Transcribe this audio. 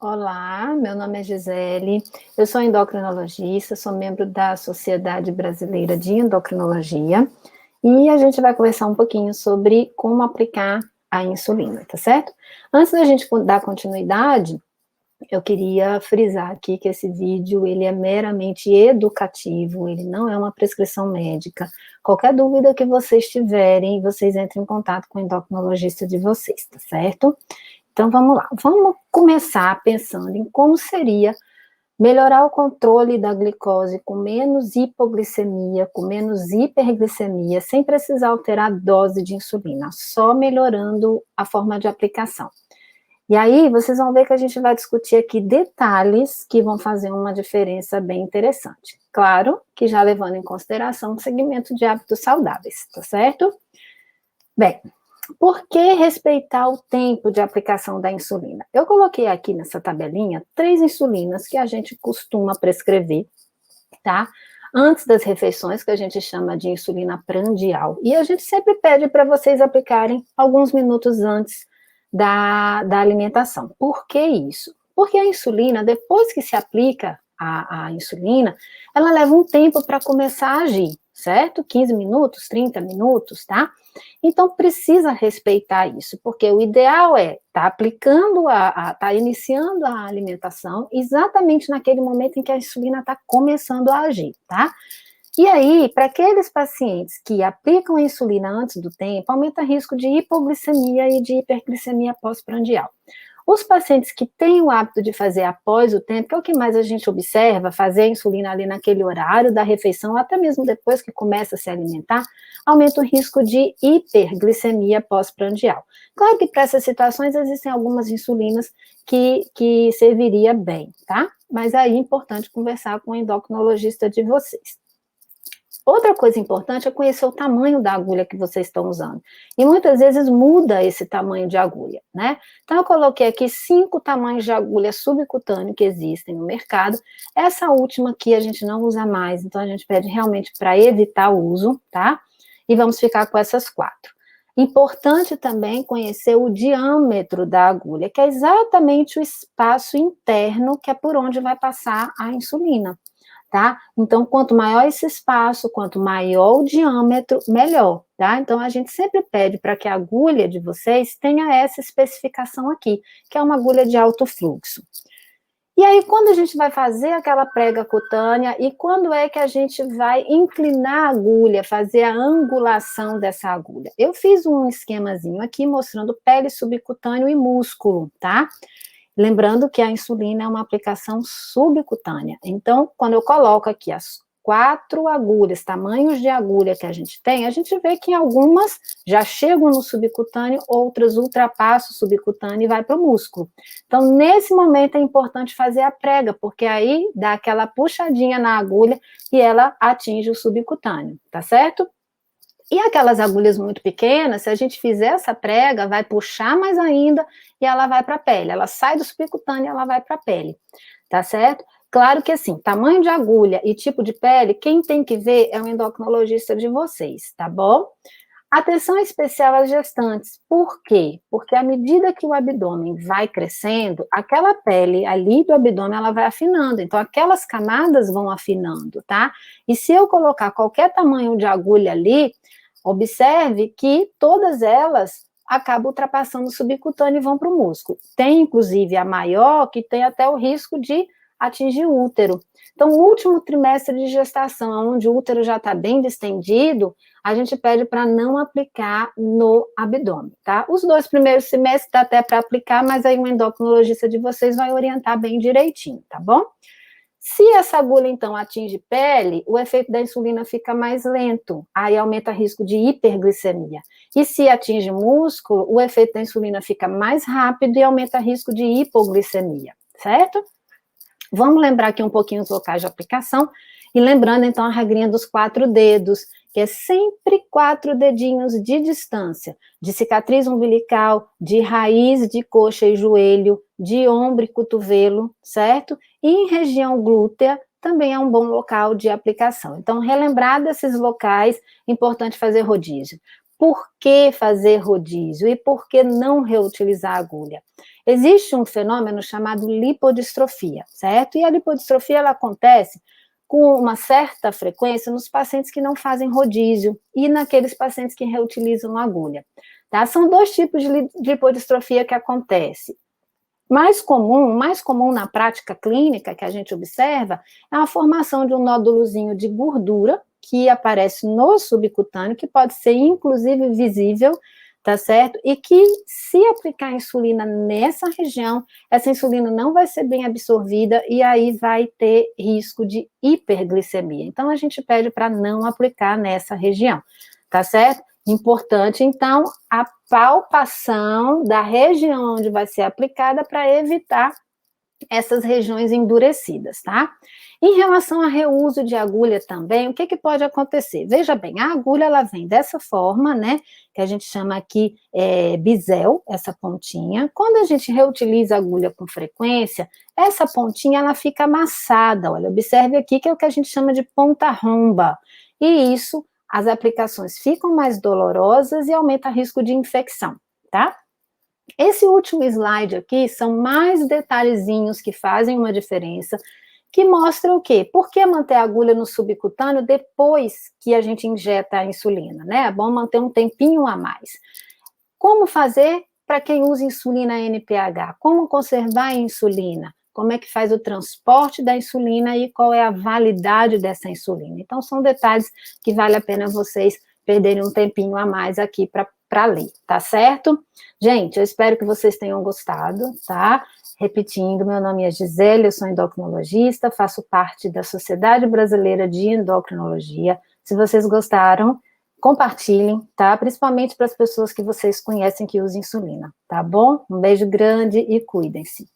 Olá, meu nome é Gisele, eu sou endocrinologista, sou membro da Sociedade Brasileira de Endocrinologia e a gente vai conversar um pouquinho sobre como aplicar a insulina, tá certo? Antes da gente dar continuidade, eu queria frisar aqui que esse vídeo ele é meramente educativo, ele não é uma prescrição médica. Qualquer dúvida que vocês tiverem, vocês entrem em contato com o endocrinologista de vocês, tá certo? Então vamos lá, vamos começar pensando em como seria melhorar o controle da glicose com menos hipoglicemia, com menos hiperglicemia, sem precisar alterar a dose de insulina, só melhorando a forma de aplicação. E aí vocês vão ver que a gente vai discutir aqui detalhes que vão fazer uma diferença bem interessante. Claro que já levando em consideração o segmento de hábitos saudáveis, tá certo? Bem, por que respeitar o tempo de aplicação da insulina? Eu coloquei aqui nessa tabelinha 3 insulinas que a gente costuma prescrever, tá? Antes das refeições, que a gente chama de insulina prandial. E a gente sempre pede para vocês aplicarem alguns minutos antes da alimentação. Por que isso? Porque a insulina, depois que se aplica a insulina, ela leva um tempo para começar a agir, certo? 15 minutos, 30 minutos, tá? Então, precisa respeitar isso, porque o ideal é estar aplicando, tá iniciando a alimentação exatamente naquele momento em que a insulina está começando a agir, tá? E aí, para aqueles pacientes que aplicam a insulina antes do tempo, aumenta o risco de hipoglicemia e de hiperglicemia pós-prandial. Os pacientes que têm o hábito de fazer após o tempo, que é o que mais a gente observa, fazer a insulina ali naquele horário da refeição, até mesmo depois que começa a se alimentar, aumenta o risco de hiperglicemia pós-prandial. Claro que para essas situações existem algumas insulinas que serviria bem, tá? Mas aí é importante conversar com o endocrinologista de vocês. Outra coisa importante é conhecer o tamanho da agulha que vocês estão usando. E muitas vezes muda esse tamanho de agulha, né? Então, eu coloquei aqui 5 tamanhos de agulha subcutâneo que existem no mercado. Essa última aqui a gente não usa mais, então a gente pede realmente para evitar o uso, tá? E vamos ficar com essas 4. Importante também conhecer o diâmetro da agulha, que é exatamente o espaço interno, que é por onde vai passar a insulina. Tá? Então, quanto maior esse espaço, quanto maior o diâmetro, melhor, tá? Então, a gente sempre pede para que a agulha de vocês tenha essa especificação aqui, que é uma agulha de alto fluxo. E aí, quando a gente vai fazer aquela prega cutânea, e quando é que a gente vai inclinar a agulha, fazer a angulação dessa agulha? Eu fiz um esquemazinho aqui mostrando pele, subcutâneo e músculo, tá? Lembrando que a insulina é uma aplicação subcutânea. Então, quando eu coloco aqui as 4 agulhas, tamanhos de agulha que a gente tem, a gente vê que algumas já chegam no subcutâneo, outras ultrapassam o subcutâneo e vai para o músculo. Então, nesse momento é importante fazer a prega, porque aí dá aquela puxadinha na agulha e ela atinge o subcutâneo, tá certo? E aquelas agulhas muito pequenas, se a gente fizer essa prega, vai puxar mais ainda e ela vai para a pele. Ela sai do subcutâneo e ela vai para a pele, tá certo? Claro que assim, tamanho de agulha e tipo de pele, quem tem que ver é o endocrinologista de vocês, tá bom? Atenção especial às gestantes. Por quê? Porque à medida que o abdômen vai crescendo, aquela pele ali do abdômen, ela vai afinando. Então, aquelas camadas vão afinando, tá? E se eu colocar qualquer tamanho de agulha ali, observe que todas elas acabam ultrapassando o subcutâneo e vão para o músculo. Tem, inclusive, a maior, que tem até o risco de atingir o útero. Então, o último trimestre de gestação, onde o útero já está bem distendido, a gente pede para não aplicar no abdômen, tá? Os 2 primeiros semestres dá até para aplicar, mas aí o endocrinologista de vocês vai orientar bem direitinho, tá bom? Se essa agulha, então, atinge pele, o efeito da insulina fica mais lento, aí aumenta o risco de hiperglicemia. E se atinge músculo, o efeito da insulina fica mais rápido e aumenta o risco de hipoglicemia, certo? Vamos lembrar aqui um pouquinho os locais de aplicação, e lembrando, então, a regrinha dos 4 dedos, que é sempre 4 dedinhos de distância, de cicatriz umbilical, de raiz de coxa e joelho, de ombro e cotovelo, certo? E em região glútea, também é um bom local de aplicação. Então, relembrar desses locais, importante fazer rodízio. por que fazer rodízio e por que não reutilizar a agulha? Existe um fenômeno chamado lipodistrofia, certo? E a lipodistrofia, ela acontece com uma certa frequência nos pacientes que não fazem rodízio e naqueles pacientes que reutilizam a agulha, tá? São dois tipos de lipodistrofia que acontece. Mais comum na prática clínica que a gente observa é a formação de um nódulozinho de gordura que aparece no subcutâneo, que pode ser inclusive visível, tá certo? E que, se aplicar insulina nessa região, essa insulina não vai ser bem absorvida e aí vai ter risco de hiperglicemia. Então, a gente pede para não aplicar nessa região, tá certo? Importante, então, a palpação da região onde vai ser aplicada para evitar essas regiões endurecidas, tá? Em relação ao reuso de agulha também, o que pode acontecer? Veja bem, a agulha, ela vem dessa forma, né, que a gente chama aqui bisel, essa pontinha. Quando a gente reutiliza a agulha com frequência, essa pontinha, ela fica amassada, olha, observe aqui que é o que a gente chama de ponta romba, e isso, as aplicações ficam mais dolorosas e aumenta o risco de infecção, tá? Esse último slide aqui são mais detalhezinhos que fazem uma diferença, que mostram o quê? Por que manter a agulha no subcutâneo depois que a gente injeta a insulina, né? É bom manter um tempinho a mais. Como fazer para quem usa insulina NPH? Como conservar a insulina? Como é que faz o transporte da insulina e qual é a validade dessa insulina? Então, são detalhes que vale a pena vocês perderem um tempinho a mais aqui para ler, tá certo? Gente, eu espero que vocês tenham gostado, tá? Repetindo, meu nome é Gisele, eu sou endocrinologista, faço parte da Sociedade Brasileira de Endocrinologia. Se vocês gostaram, compartilhem, tá? Principalmente para as pessoas que vocês conhecem que usam insulina, tá bom? Um beijo grande e cuidem-se.